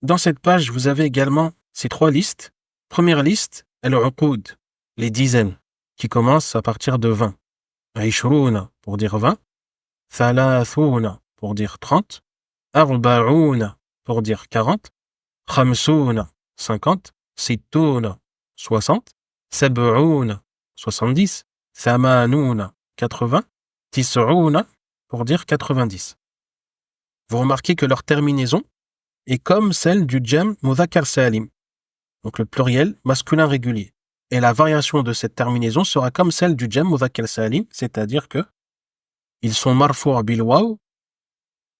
Dans cette page, vous avez également ces trois listes. Première liste, al-uqoud, les dizaines, qui commencent à partir de 20. Ishrouna pour dire 20. Thalathouna pour dire 30. Arbaouna pour dire 40. Khamsouna, 50. Sittouna, 60. Sab'ouna, 70. Thamanouna, 80. Tis'ouna pour dire 90. Vous remarquez que leur terminaison est comme celle du jam' mudhakkar salim, donc le pluriel masculin régulier. Et la variation de cette terminaison sera comme celle du jam' mudhakkar salim, c'est-à-dire que ils sont marfou' bil waw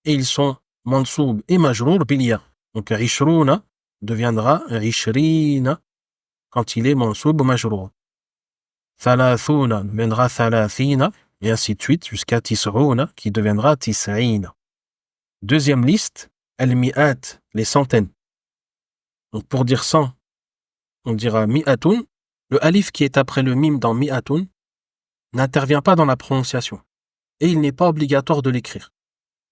et ils sont mansoub et majrour bil ya. Donc ishrouna deviendra ishrina quand il est mansoub ou majrour. Thalathouna deviendra thalathina et ainsi de suite jusqu'à tis'ouna qui deviendra tis'ina. Deuxième liste, al-mi'at, les centaines. Donc pour dire 100, on dira mi'atun. Le alif qui est après le mim dans mi'atun n'intervient pas dans la prononciation. Et il n'est pas obligatoire de l'écrire.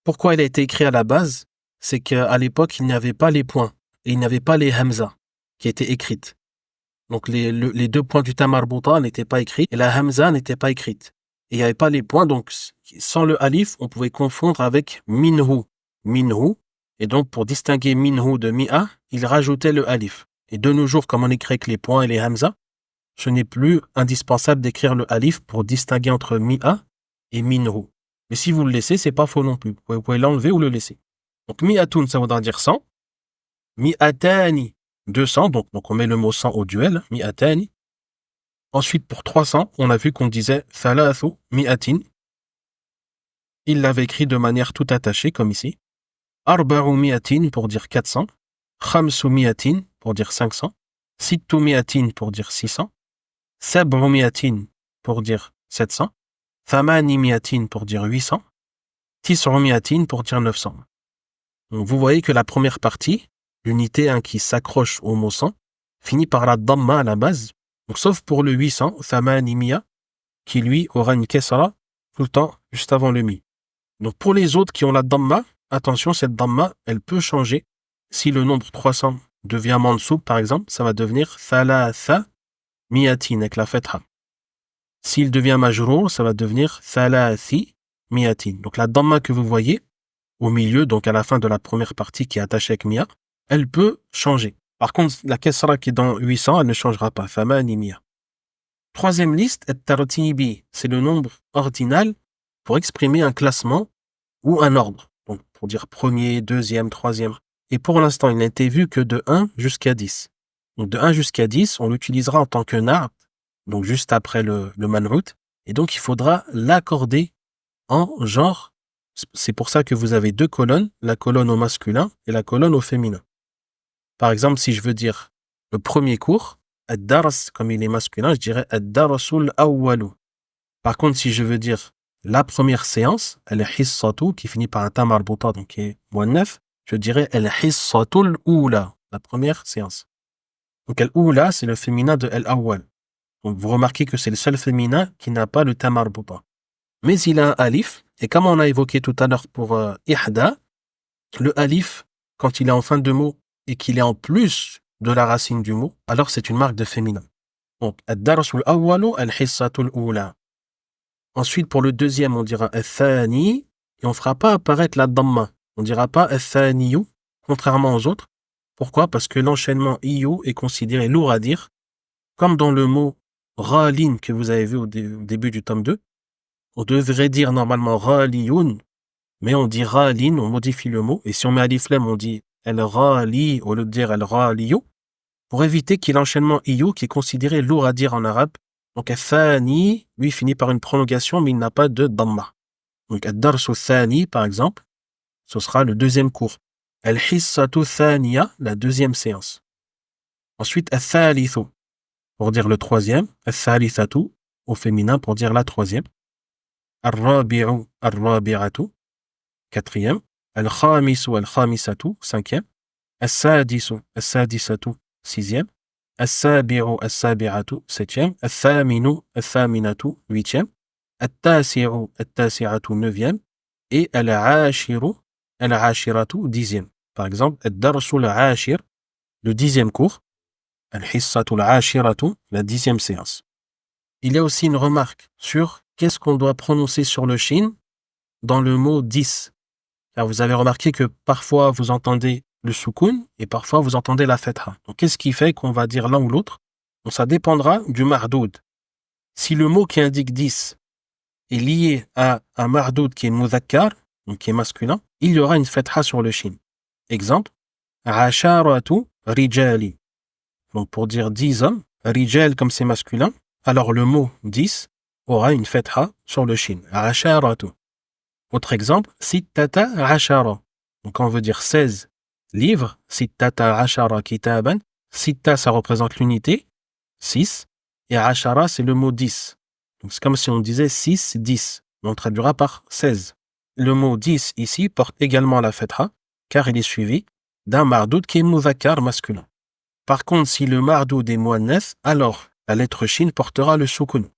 Pourquoi il a été écrit à la base? C'est qu'à l'époque, il n'y avait pas les points et il n'y avait pas les hamza qui étaient écrites. Donc les deux points du ta marbuta n'étaient pas écrits et la hamza n'était pas écrite. Et il n'y avait pas les points, donc sans le alif, on pouvait confondre avec minhu. Minhu. Et donc pour distinguer minhu de mi'a, il rajoutait le alif. Et de nos jours, comme on écrit avec les points et les hamza, ce n'est plus indispensable d'écrire le alif pour distinguer entre mi'a et minhu. Mais si vous le laissez, c'est pas faux non plus. Vous pouvez l'enlever ou le laisser. Donc mi'atun, ça voudra dire 100. Mi'atani, 200. Donc on met le mot 100 au duel. Mi'atani. Ensuite, pour 300, on a vu qu'on disait thalathu mi'atin. Il l'avait écrit de manière tout attachée, comme ici. Arba'u mi'atin pour dire 400. Khamsu mi'atin pour dire 500. Sittu mi'atin pour dire 600. Sab'u mi'atin pour dire 700. Thamani mi'atin pour dire 800. Tis'u mi'atin pour dire 900. Donc vous voyez que la première partie, l'unité qui s'accroche au mot 100, finit par la damma à la base. Donc sauf pour le 800, Thamani mi'a, qui lui aura une kesra tout le temps juste avant le mi. Donc pour les autres qui ont la damma, attention, cette damma, elle peut changer. Si le nombre 300 devient mansoub, par exemple, ça va devenir thalatha mi'atin avec la fatha. S'il devient majrour, ça va devenir thalathi mi'atin. Donc la damma que vous voyez au milieu, donc à la fin de la première partie qui est attachée avec mi'a, elle peut changer. Par contre, la kesra qui est dans 800, elle ne changera pas. Thamani mi'a. Troisième liste, at-tartibi, c'est le nombre ordinal pour exprimer un classement ou un ordre. Donc pour dire premier, deuxième, troisième. Et pour l'instant, il n'a été vu que de 1 jusqu'à 10. Donc de 1 jusqu'à 10, on l'utilisera en tant que na'at, donc juste après le man'ut. Et donc il faudra l'accorder en genre. C'est pour ça que vous avez deux colonnes, la colonne au masculin et la colonne au féminin. Par exemple, si je veux dire le premier cours, ad-dars, comme il est masculin, je dirais ad-darasul awwalu. Par contre, si je veux dire la première séance, al-hissatu, qui finit par un ta marbuta, donc qui est muannaf, je dirais al-hissatul oula, la première séance. Donc al-oula, c'est le féminin de al-awwal. Donc vous remarquez que c'est le seul féminin qui n'a pas le ta marbuta. Mais il a un alif, et comme on a évoqué tout à l'heure pour ihda, le alif, quand il est en fin de mot et qu'il est en plus de la racine du mot, alors c'est une marque de féminin. Donc ad-darasul awwalu al-hissatul oula. Ensuite, pour le deuxième, on dira al-thani, et on ne fera pas apparaître la damma. On ne dira pas al-thaniyu, contrairement aux autres. Pourquoi? Parce que l'enchaînement iyu est considéré lourd à dire, comme dans le mot ralin que vous avez vu au début du tome 2. On devrait dire normalement raliyun, mais on dit ralin, on modifie le mot, et si on met alif lam, on dit al-rali au lieu de dire al-raliyu, pour éviter qu'il y ait l'enchaînement iyu qui est considéré lourd à dire en arabe. Donc al-thani, lui, finit par une prolongation, mais il n'a pas de damma. Donc ad-darsu thani, par exemple, ce sera le deuxième cours. Al-hissatu thaniya, la deuxième séance. Ensuite, al-thalithu, pour dire le troisième. Al-thalithatu, au féminin, pour dire la troisième. Al-rabi'u, al-rabi'atu, quatrième. Al-khamisu, al-khamisatu, cinquième. Al-sadisu, al-sadisatu, sixième. Al-sabi'u, al-sabi'atu, septième. Al-thaminu, al-thaminatu, huitième. Al-tasi'u, al-tasi'atu, neuvième. Et al-ashiru, al-ashiratu, dixième. Par exemple, ad-darsul ashir, le 10e cours, al-hissatul ashiratu, la 10e séance. Il y a aussi une remarque sur qu'est-ce qu'on doit prononcer sur le shin dans le mot 10. Car vous avez remarqué que parfois vous entendez le soukoun et parfois vous entendez la fetha. Donc qu'est-ce qui fait qu'on va dire l'un ou l'autre? Donc ça dépendra du mardoud. Si le mot qui indique 10 est lié à un mardoud qui est mudhakkar, donc qui est masculin, il y aura une fetha sur le shin. Exemple, asharatu rijali. Donc pour dire 10 hommes, rijal comme c'est masculin, alors le mot 10 aura une fetha sur le shin. Asharatu. Autre exemple, sittata ashara. Donc on veut dire 16 livres, sittata ashara kitaban. Sitta, ça représente l'unité, 6, et ashara, c'est le mot 10. Donc c'est comme si on disait 6, 10. On traduira par 16. Le mot 10 ici porte également la fetha, car il est suivi d'un mardoud qui est mudhakkar masculin. Par contre, si le mardoud est muannath, alors la lettre shin portera le soukoun.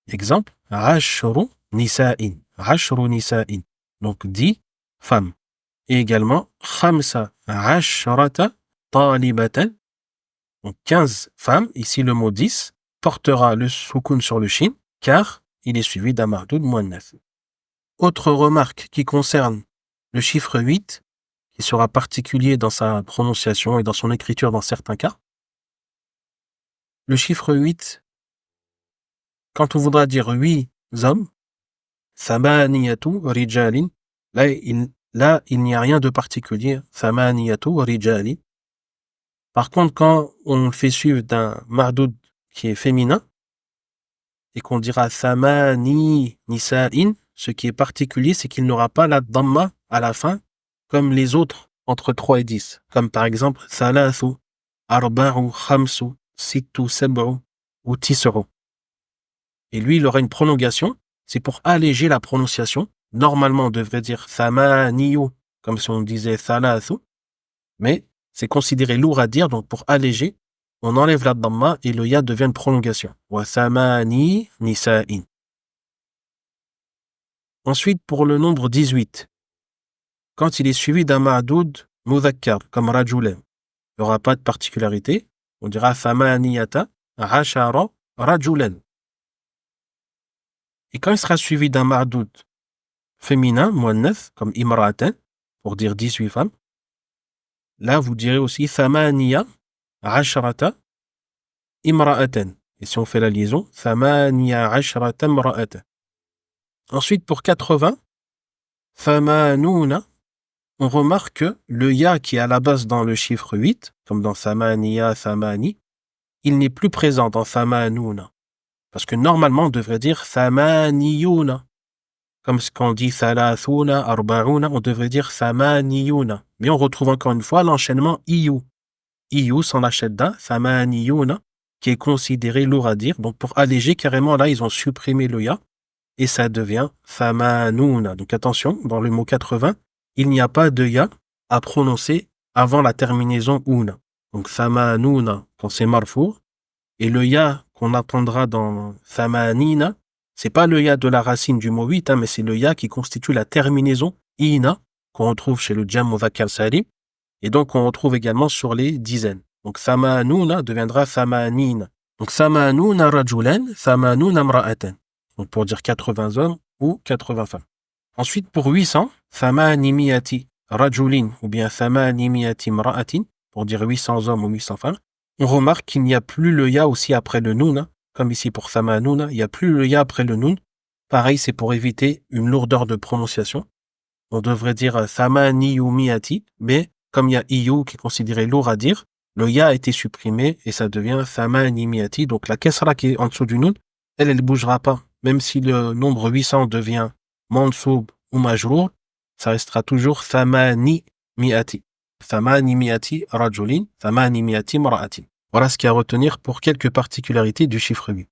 Exemple, ashru nisa'in. Ashru nisa'in. Donc 10 femmes. Et également, khamsa ashrata talibatan. Donc 15 femmes. Ici, le mot 10 portera le soukoun sur le shin, car il est suivi d'un mardoud muannath. Autre remarque qui concerne le chiffre 8, qui sera particulier dans sa prononciation et dans son écriture dans certains cas. Le chiffre 8, quand on voudra dire 8 hommes, thamaniyatu rijalin, là, il n'y a rien de particulier. Thamaniyatu rijalin. Par contre, quand on le fait suivre d'un mardoud qui est féminin, et qu'on dira thamani nisa'in, ce qui est particulier, c'est qu'il n'aura pas la dhamma à la fin, comme les autres entre 3 et 10. Comme par exemple, thalathu, arba'u, khamsu, sittu, sab'u, ou tis'u. Et lui, il aura une prolongation. C'est pour alléger la prononciation. Normalement, on devrait dire thamaniyu, comme si on disait thalathu. Mais c'est considéré lourd à dire, donc pour alléger, on enlève la dhamma et le ya devient une prolongation. Wa thamani nisa'in. Ensuite, pour le nombre 18, quand il est suivi d'un ma'doud mudhakkar, comme rajulan, il n'y aura pas de particularité. On dira thamaniyata ashara rajulan. Et quand il sera suivi d'un ma'doud féminin, muannath, comme imra'atan, pour dire 18 femmes, là, vous direz aussi thamaniya ashrata imra'atan. Et si on fait la liaison, thamaniya ashrata imra'atan. Ensuite, pour 80, thamanuna, on remarque que le ya qui est à la base dans le chiffre 8, comme dans thamaniya, thamani, il n'est plus présent dans thamanuna. Parce que normalement, on devrait dire thamaniyuna. Comme ce qu'on dit thalathuna, arba'una, on devrait dire thamaniyuna. Mais on retrouve encore une fois l'enchaînement iyu. Iyu sans la shadda, thamaniyuna, qui est considéré lourd à dire. Donc pour alléger, carrément là, ils ont supprimé le ya. Et ça devient thamanuna. Donc attention, dans le mot 80, il n'y a pas de ya à prononcer avant la terminaison una. Donc thamanuna quand c'est marfou. Et le ya qu'on entendra dans thamanina, c'est pas le ya de la racine du mot 8, mais c'est le ya qui constitue la terminaison ina qu'on retrouve chez le jam mudhakkar salim. Et donc on retrouve également sur les dizaines. Donc thamanuna deviendra thamanina. Donc thamanuna rajulan, thamanuna imra'atan. Donc pour dire 80 hommes ou 80 femmes. Ensuite pour 800, thamanimiyati rajulin ou bien thamanimiyati imra'atin, pour dire 800 hommes ou 800 femmes. On remarque qu'il n'y a plus le ya aussi après le nun, comme ici pour thamanuna, il n'y a plus le ya après le nun. Pareil, c'est pour éviter une lourdeur de prononciation. On devrait dire thamaniyumiyati, mais comme il y a iyu qui est considéré lourd à dire, le ya a été supprimé et ça devient thamanimiyati. Donc la kesra qui est en dessous du nun, elle ne bougera pas. Même si le nombre 800 devient mansoub ou majrour, ça restera toujours thamani mi'ati. Thamani mi'ati rajulin, thamani mi'ati imra'atin. Voilà ce qu'il y a à retenir pour quelques particularités du chiffre 8.